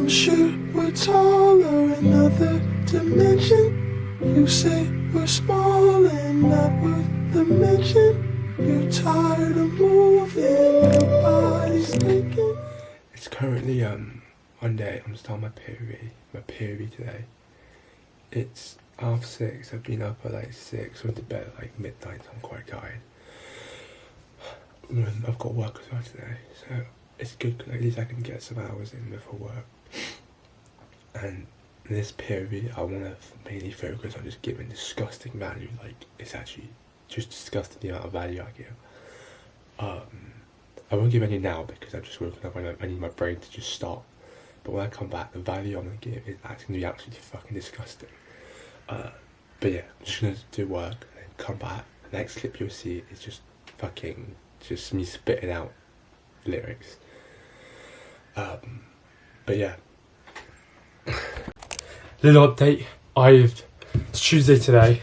I'm sure we're taller, another dimension. You say we're small and not worth the mention. You're tired of moving, your body's thinking. It's currently Monday. I'm starting my period today. It's 6:30. I've been up at like 6, went to bed at like midnight, so I'm quite tired. I've got work as well today, so it's good because at least I can get some hours in before work. And in this period, I want to mainly focus on just giving disgusting value. Like, it's actually just disgusting the amount of value I give. I won't give any now because I've just woken up and I need my brain to just stop. But when I come back, the value I'm going to give is actually going to be absolutely fucking disgusting. But yeah, I'm just going to do work and then come back. The next clip you'll see is just me spitting out lyrics. But yeah. Little update. It's Tuesday today,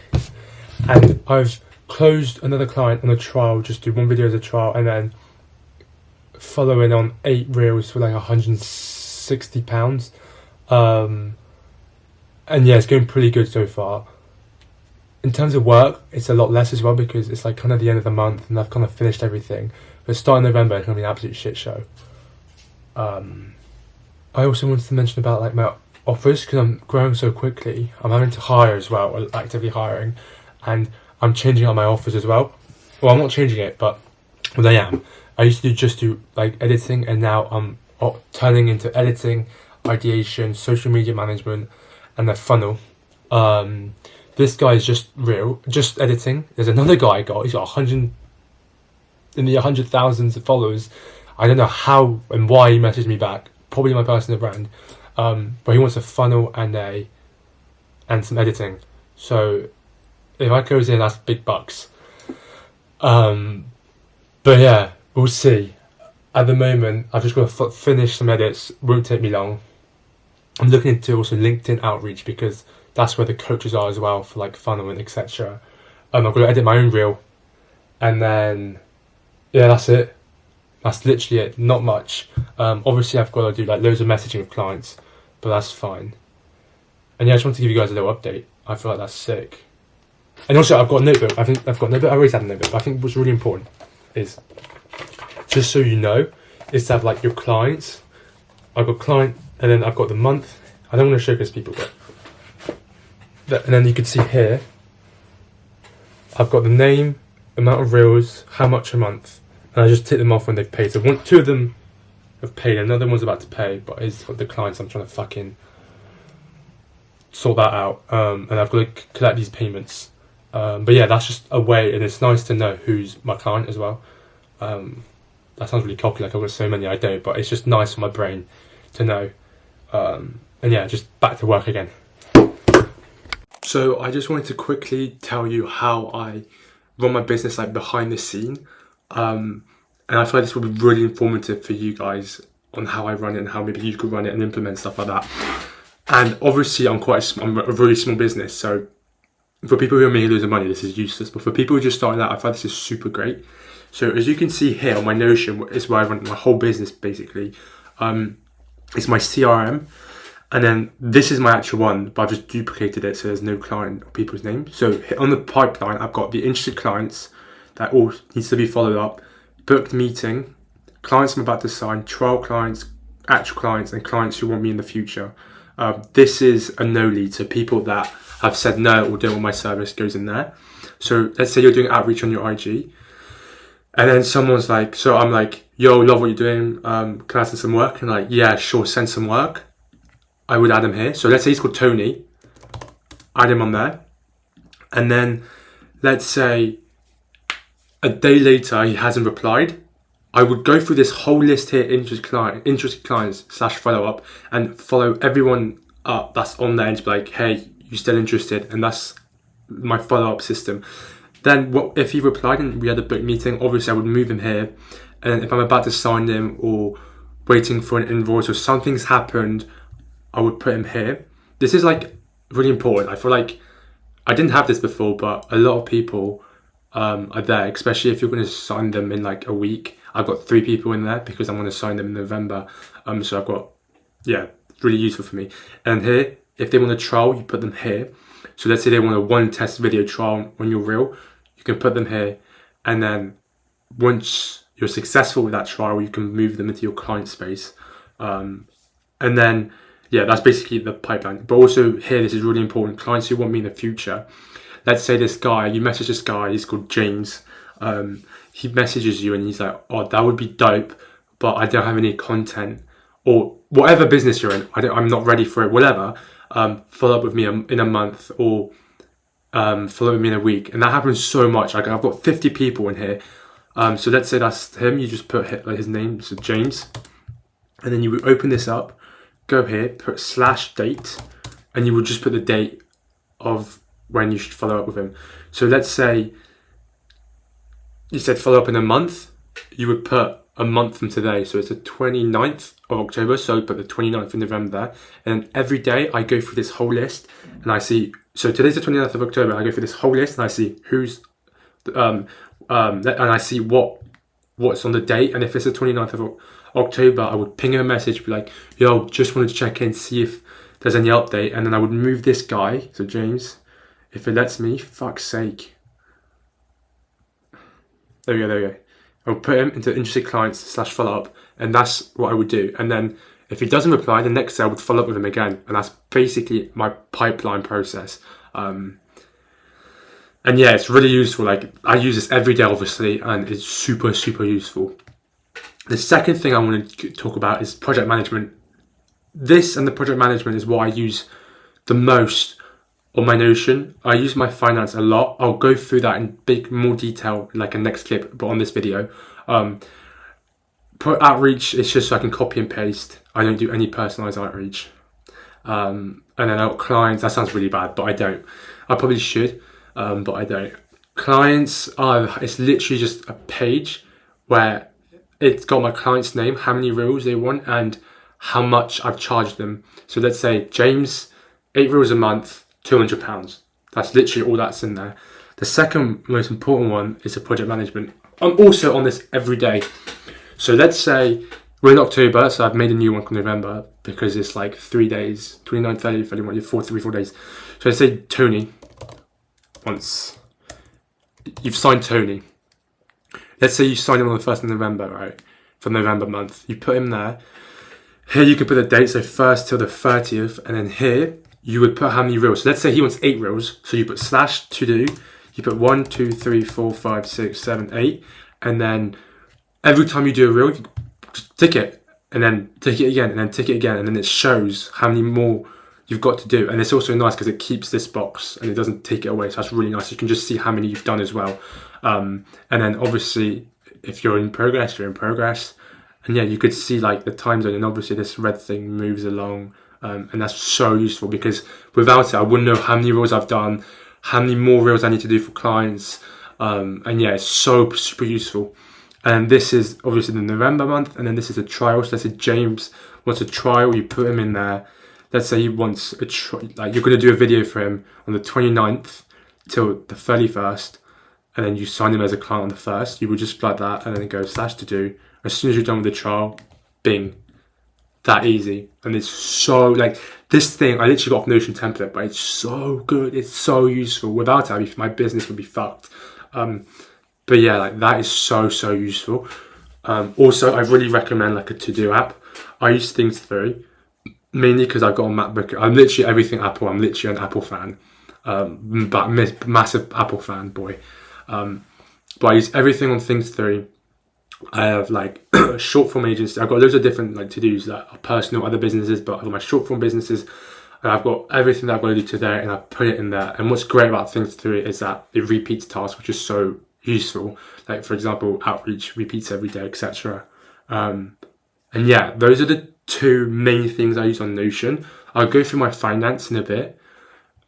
and I've closed another client on a trial. Just do one video as a trial, and then following on 8 reels for like £160. And yeah, it's going pretty good so far. In terms of work, it's a lot less as well because it's like kind of the end of the month and I've kind of finished everything. But starting November, it's going to be an absolute shit show. I also wanted to mention about like my offers because I'm growing so quickly. I'm having to hire as well, or actively hiring, and I'm changing up my offers as well. Well, I'm not changing it, but well, I am. I used to just do like editing, and now I'm turning into editing, ideation, social media management, and a funnel. This guy is just editing. There's another guy I got. He's got 100,000 of followers. I don't know how and why he messaged me back. Probably my personal brand. But he wants a funnel and some editing. So if I close in, that's big bucks. But yeah, we'll see. At the moment, I've just got to finish some edits. Won't take me long. I'm looking into also LinkedIn outreach because that's where the coaches are as well for like funnel and etc. I've got to edit my own reel, and then yeah, that's it. That's literally it. Not much. Obviously, I've got to do like loads of messaging with clients, but that's fine. And yeah, I just want to give you guys a little update. I feel like that's sick. And also, I've got a notebook. I always had a notebook. But I think what's really important is, just so you know, is to have like your clients. I've got client, and then I've got the month. I don't want to showcase people, but and then you can see here, I've got the name, amount of reels, how much a month, and I just tick them off when they've paid. So two of them have paid, another one's about to pay, but it's got the clients. I'm trying to fucking sort that out, and I've got to collect these payments. But yeah, that's just a way, and it's nice to know who's my client as well. That sounds really cocky, like I've got so many I don't, but it's just nice for my brain to know. And yeah, just back to work again. So I just wanted to quickly tell you how I run my business like behind the scene. And I feel like this will be really informative for you guys on how I run it and how maybe you could run it and implement stuff like that. And obviously I'm a really small business, so for people who are making loads of money, this is useless. But for people who are just starting out, I find this is super great. So as you can see here on my Notion, is where I run my whole business basically. It's my CRM. And then this is my actual one, but I've just duplicated it so there's no client or people's name. So on the pipeline, I've got the interested clients that all needs to be followed up, booked meeting, clients I'm about to sign, trial clients, actual clients, and clients who want me in the future. This is a no lead, so people that have said no or don't want my service goes in there. So let's say you're doing outreach on your IG, and then someone's like, so I'm like, yo, love what you're doing, can I send some work? And like, yeah, sure, send some work. I would add him here. So let's say he's called Tony, add him on there. And then let's say a day later he hasn't replied. I would go through this whole list here, interested clients / follow up, and follow everyone up that's on there and just be like, hey, you still interested? And that's my follow up system. Then if he replied and we had a book meeting, obviously I would move him here. And if I'm about to sign him or waiting for an invoice or something's happened, I would put him here. This is like really important. I feel like I didn't have this before, but a lot of people are there, especially if you're going to sign them in like a week. I've got 3 people in there because I'm going to sign them in November. So I've got, really useful for me. And here, if they want a trial, you put them here. So let's say they want a one test video trial on your reel, you can put them here. And then once you're successful with that trial, you can move them into your client space. And then, yeah, that's basically the pipeline. But also here, this is really important. Clients who want me in the future, let's say this guy, you message this guy, he's called James. He messages you and he's like, oh, that would be dope, but I don't have any content, or whatever business you're in, I'm not ready for it, whatever. Follow up with me in a month, or follow up with me in a week. And that happens so much. Like, I've got 50 people in here. So let's say that's him. You just put his name, so James. And then you would open this up, go here, put /date, and you would just put the date of when you should follow up with him. So let's say you said follow up in a month, you would put a month from today. So it's the 29th of October. So I put the 29th of November there. And every day I go through this whole list and I see, so today's the 29th of October. I go through this whole list and I see who's, and I see what's on the date. And if it's the 29th of October, I would ping him a message, be like, yo, just wanted to check in, see if there's any update. And then I would move this guy, so James, if it lets me, fuck's sake. There we go. I would put him into interested clients / follow up, and that's what I would do. And then if he doesn't reply, the next day I would follow up with him again, and that's basically my pipeline process. And yeah, it's really useful. Like, I use this every day, obviously, and it's super, super useful. The second thing I want to talk about is project management. This and the project management is what I use the most on my Notion. I use my finance a lot. I'll go through that in more detail in like a next clip, but on this video. Outreach is just so I can copy and paste. I don't do any personalized outreach. And then out clients, that sounds really bad, but I don't. I probably should, but I don't. Clients it's literally just a page where it's got my client's name, how many reels they want, and how much I've charged them. So let's say James, 8 reels a month, £200. That's literally all that's in there. The second most important one is the project management. I'm also on this every day. So let's say we're in October, so I've made a new one for November because it's like 3 days, 29, 30, 31, 4 days. So let's say Tony, once you've signed Tony. Let's say you sign him on the 1st of November, right? For November month. You put him there. Here you could put the date, so 1st till the 30th, and then here you would put how many reels. So let's say he wants 8 reels, so you put /to do. You put 1, 2, 3, 4, 5, 6, 7, 8, and then every time you do a reel, you just tick it, and then tick it again, and then tick it again, and then it shows how many more you've got to do. And it's also nice because it keeps this box and it doesn't take it away, so that's really nice. You can just see how many you've done as well. And then obviously, if you're in progress, you're in progress. And yeah, you could see like the time zone, and obviously this red thing moves along. And that's so useful because without it, I wouldn't know how many reels I've done, how many more reels I need to do for clients. And yeah, it's so super useful. And this is obviously the November month, and then this is a trial. So let's say James wants a trial, you put him in there. Let's say he wants a like you're going to do a video for him on the 29th till the 31st, and then you sign him as a client on the 1st. You would just like that, and then go /to do. As soon as you're done with the trial, bing. That easy. And it's so, like, this thing, I literally got a Notion template, but it's so good. It's so useful. Without it, my business would be fucked. But yeah, like, that is so, so useful. Also, I really recommend, like, a to-do app. I use Things Through, mainly because I've got a MacBook. I'm literally everything Apple. I'm literally an Apple fan. But massive Apple fan, boy. But I use everything on Things Through. I have like short form agency. I've got loads of different like to-dos that are personal, other businesses, but I've got my short form businesses, and I've got everything that I've got to do today, and I put it in there. And what's great about Things Through is that it repeats tasks, which is so useful. Like, for example, outreach repeats every day, etc. And yeah, those are the two main things I use on Notion. I'll go through my finance in a bit.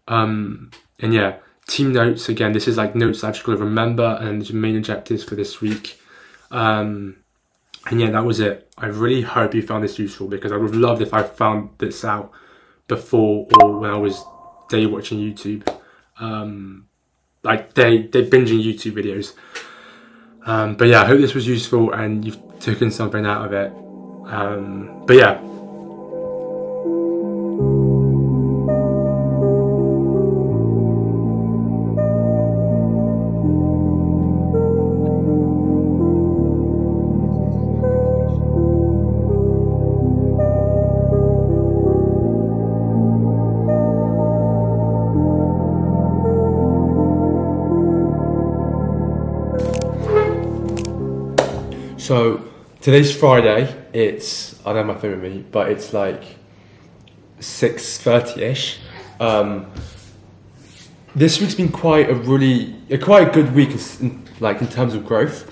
And yeah, team notes, again, this is like notes that I've just got to remember, and the main objectives for this week. And yeah, that was it. I really hope you found this useful, because I would have loved if I found this out before or when I was day watching YouTube, like day binging YouTube videos. But yeah, I hope this was useful and you've taken something out of it. But yeah. So today's Friday. It's, I don't have my phone with me, but it's like 6:30ish. This week's been quite a good week, in terms of growth.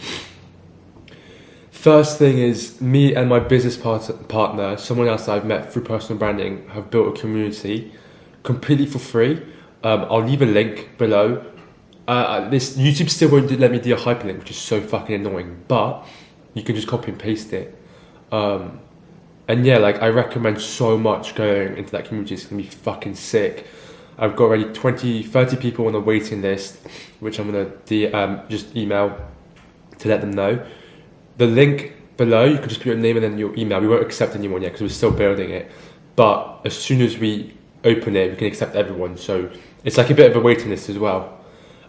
First thing is, me and my business partner, someone else that I've met through personal branding, have built a community completely for free. I'll leave a link below. This YouTube still won't let me do a hyperlink, which is so fucking annoying, but you can just copy and paste it. And yeah, like, I recommend so much going into that community. It's gonna be fucking sick. I've got already 20-30 people on the waiting list, which I'm gonna just email to let them know. The link below, you can just put your name and then your email. We won't accept anyone yet because we're still building it, but as soon as we open it, we can accept everyone. So it's like a bit of a waiting list as well.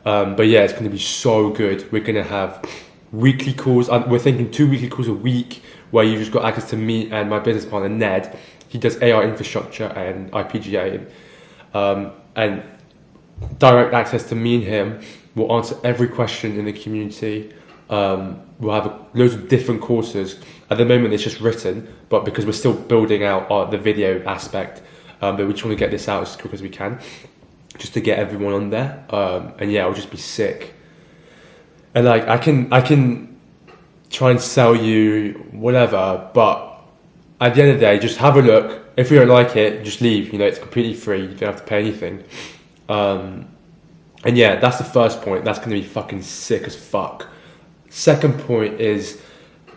But yeah, it's going to be so good. We're going to have weekly calls. We're thinking 2 weekly calls a week where you've just got access to me and my business partner, Ned. He does AI infrastructure and IPGA, and direct access to me and him. We'll answer every question in the community. We'll have loads of different courses. At the moment, it's just written, but because we're still building out the video aspect, but we just want to get this out as quick as we can, just to get everyone on there. And yeah, it'll just be sick. And like, I can try and sell you whatever, but at the end of the day, just have a look. If you don't like it, just leave. You know, it's completely free. You don't have to pay anything. And yeah, that's the first point. That's going to be fucking sick as fuck. Second point is,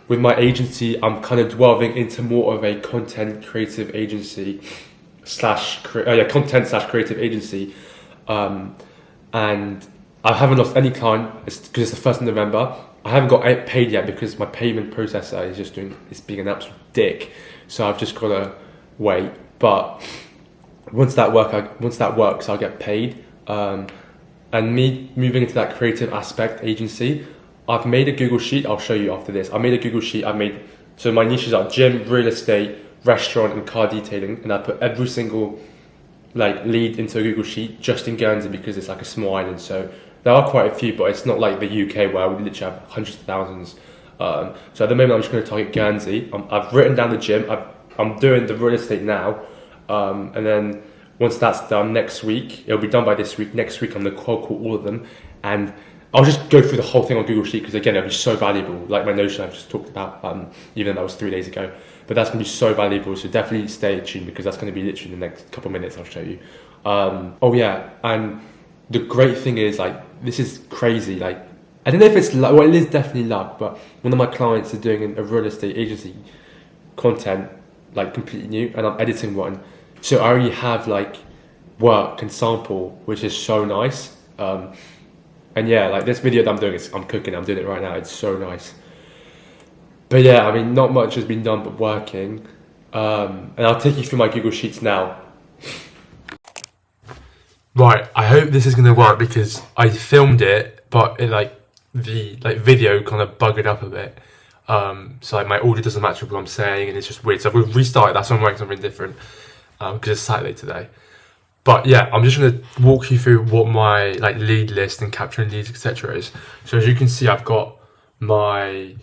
with my agency, I'm kind of delving into more of a content creative agency content/creative agency. And I haven't lost any client because it's the 1st of November. I haven't got paid yet because my payment processor is being an absolute dick. So I've just got to wait. But once that works, I'll get paid. And me moving into that creative aspect agency, I've made a Google Sheet. I'll show you after this. I made a Google Sheet. So my niches are gym, real estate, restaurant, and car detailing. And I put every single lead into a Google Sheet just in Guernsey because it's like a small island. So there are quite a few, but it's not like the UK where we literally have hundreds of thousands. So at the moment, I'm just going to target Guernsey. I've written down the gym. I'm doing the real estate now. And then once that's done next week, it'll be done by this week. Next week, I'm going to cold call all of them. And I'll just go through the whole thing on Google Sheet because, again, it'll be so valuable. Like my Notion I've just talked about, even though that was 3 days ago. But that's going to be so valuable. So definitely stay tuned because that's going to be literally in the next couple of minutes I'll show you. Oh, yeah. And the great thing is, this is crazy. I don't know if it's luck. Well, it is definitely luck. But one of my clients is doing a real estate agency content, completely new. And I'm editing one. So I already have, work and sample, which is so nice. And yeah, this video that I'm doing, I'm cooking, I'm doing it right now, it's so nice. But yeah, I mean, not much has been done but working. And I'll take you through my Google Sheets now. Right, I hope this is going to work because I filmed it, but it, the video kind of buggered up a bit. So my audio doesn't match with what I'm saying and it's just weird. So we've restarted, that's why I'm wearing something different, because it's Saturday today. But yeah, I'm just going to walk you through what my lead list and capturing leads, etc. is. So as you can see, I've got my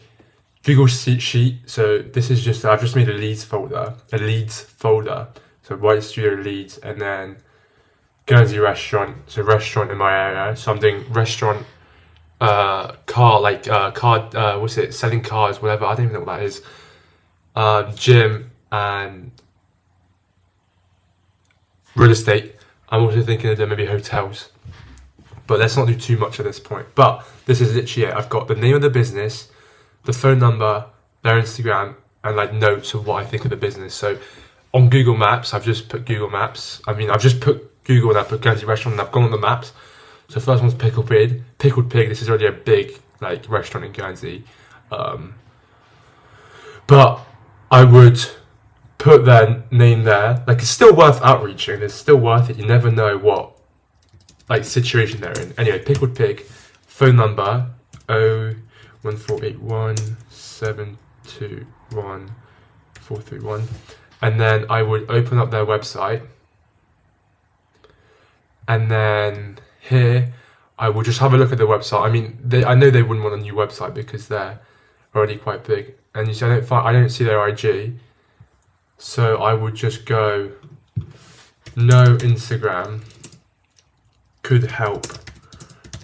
Google sheet. So this is just, I've just made a leads folder. So White Studio leads, and then Guernsey restaurant. So restaurant in my area. So I'm doing restaurant, selling cars, whatever. I don't even know what that is. Gym and real estate. I'm also thinking of doing maybe hotels, but let's not do too much at this point. But this is literally it. I've got the name of the business, the phone number, their Instagram, and notes of what I think of the business. So on Google Maps, I've just put Google Maps. I've just put Google and I put Guernsey restaurant and I've gone on the maps. So first one's Pickled Pig. This is already a big restaurant in Guernsey. But I would put their name there. Like, it's still worth outreaching. It's still worth it. You never know what like situation they're in. Anyway, Pickled Pig, phone number 01481721431, and then I would open up their website, and then here I will just have a look at the website. I mean, I know they wouldn't want a new website because they're already quite big, and you see I don't see their IG, so I would just go no Instagram could help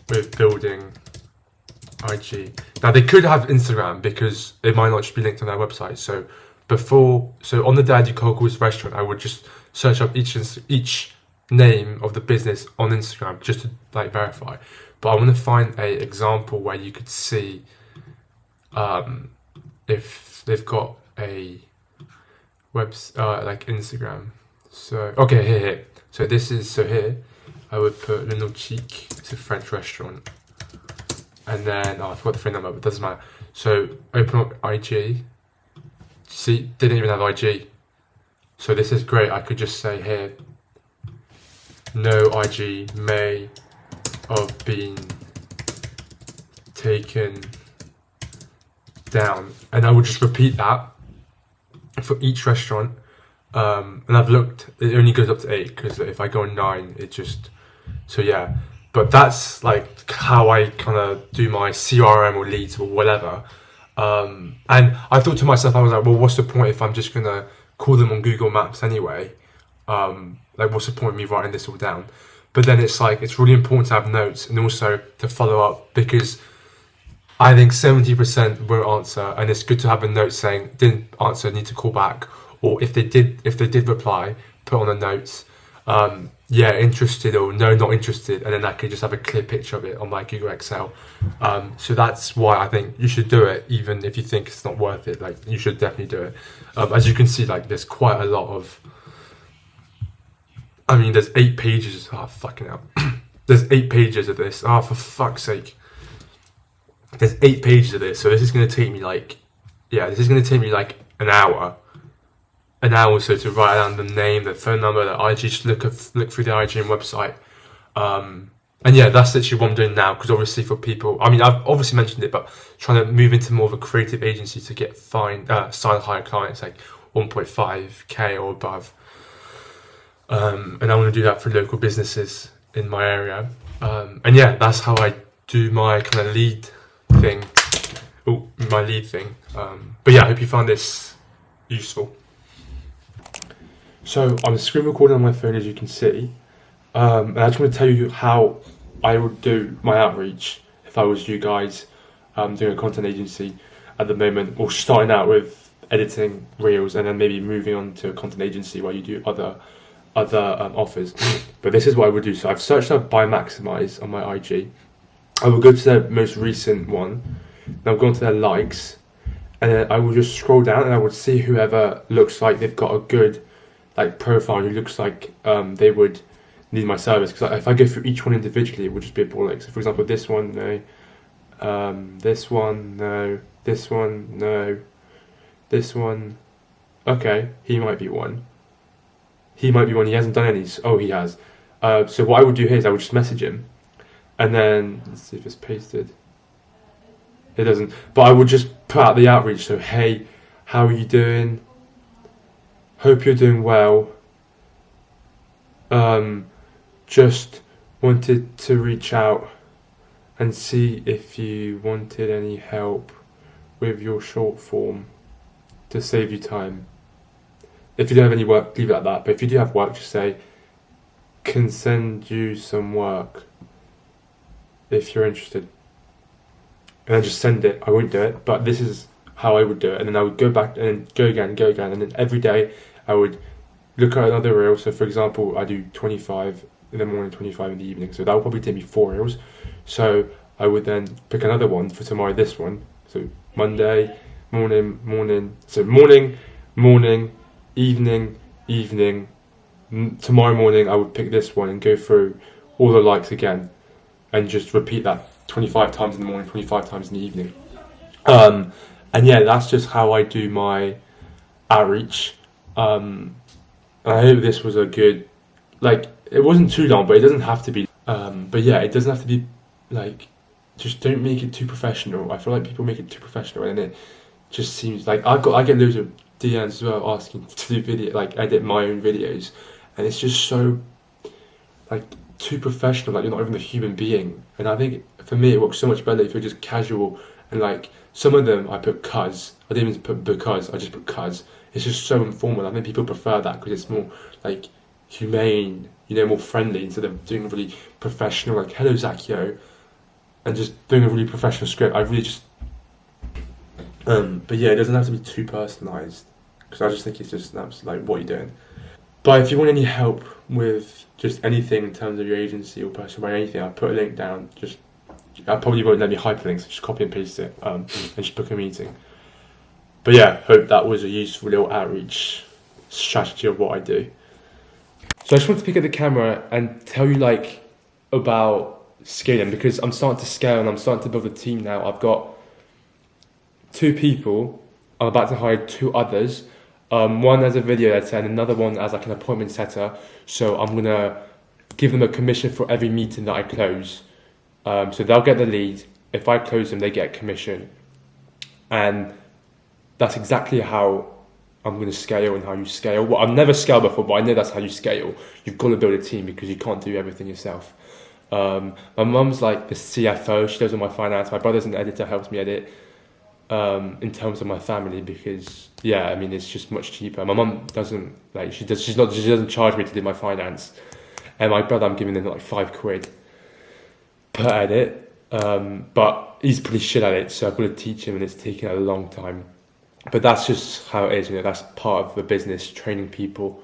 with building IG. Now they could have Instagram because it might not just be linked on their website. So on the day I do cold calls restaurant, I would just search up each name of the business on Instagram just to like verify. But I want to find a example where you could see if they've got a like Instagram. So okay, here. So here I would put Le Nautique. It's a French restaurant. And then, I forgot the phone number, but it doesn't matter. So open up IG. See, didn't even have IG. So this is great. I could just say here, no IG may have been taken down. And I would just repeat that for each restaurant. And I've looked, it only goes up to 8, because if I go on 9, it just, so yeah. But that's like how I kind of do my CRM or leads or whatever. And I thought to myself, I was like, well, what's the point if I'm just going to call them on Google Maps anyway? Like, what's the point of me writing this all down? But then it's like, it's really important to have notes and also to follow up, because I think 70% won't answer. And it's good to have a note saying, didn't answer, need to call back. Or if they did reply, put on the notes, yeah, interested, or no, not interested, and then I could just have a clear picture of it on my Google Excel. So that's why I think you should do it, even if you think it's not worth it. Like, you should definitely do it. As you can see, like, there's quite a lot of, I mean, there's 8 pages. Oh, fucking hell. There's 8 pages of this. Oh, for fuck's sake. There's 8 pages of this. So this is going to take me like, an hour. An hour or so to write down the name, the phone number, the IG, just look through the IG and website. And yeah, that's literally what I'm doing now, because obviously for people, I mean, I've obviously mentioned it, but trying to move into more of a creative agency to get sign higher clients, like 1.5k or above. And I want to do that for local businesses in my area. And yeah, that's how I do my kind of lead thing. But yeah, I hope you found this useful. So I'm screen recording on my phone, as you can see, and I just want to tell you how I would do my outreach if I was you guys doing a content agency at the moment, or starting out with editing reels and then maybe moving on to a content agency where you do other offers. But this is what I would do. So I've searched up by Maximize on my IG. I will go to their most recent one, then I'll go on to their likes, and then I will just scroll down and I would see whoever looks like they've got a good like profile who looks like they would need my service, because if I go through each one individually, it would just be a ball ache. So for example, this one, no, this one, no, this one, no, this one, okay, he might be one, he hasn't done any. Oh, he has. So what I would do here is I would just message him, and then let's see if it's pasted. It doesn't, but I would just put out the outreach. So, hey, how are you doing? Hope you're doing well. Just wanted to reach out and see if you wanted any help with your short form to save you time. If you don't have any work, leave it at that. But if you do have work, just say, can send you some work if you're interested. And then just send it. I won't do it, but this is how I would do it. And then I would go back and go again. And then every day I would look at another reel. So for example, I do 25 in the morning, 25 in the evening. So that would probably take me 4 reels. So I would then pick another one for tomorrow, this one. So Monday, morning. So morning, evening. Tomorrow morning I would pick this one and go through all the likes again and just repeat that 25 times in the morning, 25 times in the evening. And yeah, that's just how I do my outreach. I hope this was a good, like, it wasn't too long, but it doesn't have to be. But yeah, it doesn't have to be, like, just don't make it too professional. I feel like people make it too professional, and it just seems like I get loads of DMs as well asking to do video, like edit my own videos, and it's just so like too professional. Like you're not even a human being. And I think for me it works so much better if you're just casual and like some of them I put cuz. I didn't even put because. I just put cuz. It's just so informal. I think people prefer that because it's more like humane, you know, more friendly instead of doing a really professional like hello Zacchio and just doing a really professional script. I really just but yeah, it doesn't have to be too personalised because I just think it's just that's like what you're doing. But if you want any help with just anything in terms of your agency or personal brand, anything, I'll put a link down. Just I probably won't let me hyperlink, so just copy and paste it and just book a meeting. But yeah, hope that was a useful little outreach strategy of what I do. So I just want to pick up the camera and tell you like about scaling because I'm starting to scale and I'm starting to build a team now. I've got 2 people. I'm about to hire 2 others. One as a video editor and another one as like an appointment setter. So I'm gonna give them a commission for every meeting that I close. So they'll get the lead. If I close them, they get a commission. And that's exactly how I'm gonna scale and how you scale. Well, I've never scaled before, but I know that's how you scale. You've got to build a team because you can't do everything yourself. My mum's like the CFO. She does all my finance. My brother's an editor, helps me edit. In terms of my family, because yeah, I mean it's just much cheaper. My mum doesn't like she doesn't charge me to do my finance, and my brother I'm giving him like £5 per edit. But he's pretty shit at it, so I've got to teach him, and it's taken a long time. But that's just how it is, you know. That's part of the business, training people.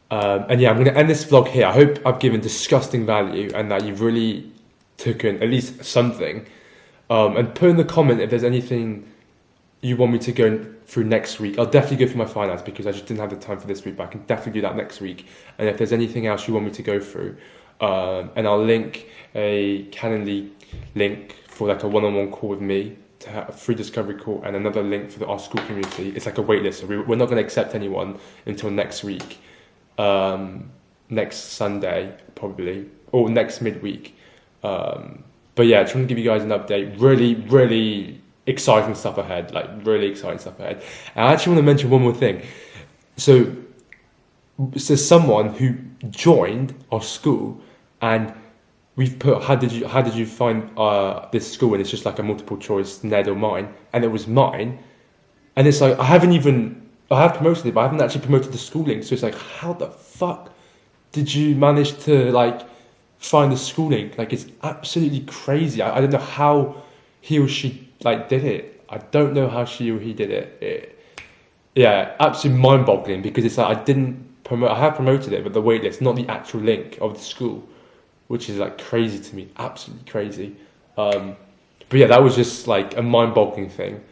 And yeah, I'm going to end this vlog here. I hope I've given disgusting value and that you've really taken at least something. And put in the comment if there's anything you want me to go through next week. I'll definitely go through my finance because I just didn't have the time for this week, but I can definitely do that next week. And if there's anything else you want me to go through, and I'll link a Calendly link for like a one-on-one call with me to have a free discovery call and another link for our school community. It's like a wait list, so we're not going to accept anyone until next week, next Sunday probably, or next midweek. But yeah, I just want to give you guys an update. Really exciting stuff ahead. Like really exciting stuff ahead. And I actually want to mention one more thing. So someone who joined our school, and we've put how did you find this school? And it's just like a multiple choice, Ned or mine, and it was mine. And it's like I have promoted it, but I haven't actually promoted the schooling. So it's like, how the fuck did you manage to like find the schooling? Like it's absolutely crazy. I don't know how he or she like did it. I don't know how she or he did it. Yeah, absolutely mind-boggling because it's like I have promoted it, but the waitlist, not the actual link of the school, which is like crazy to me, absolutely crazy. But yeah, that was just like a mind-boggling thing.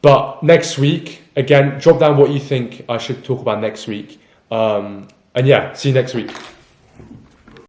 But next week, again, drop down what you think I should talk about next week. And yeah, see you next week.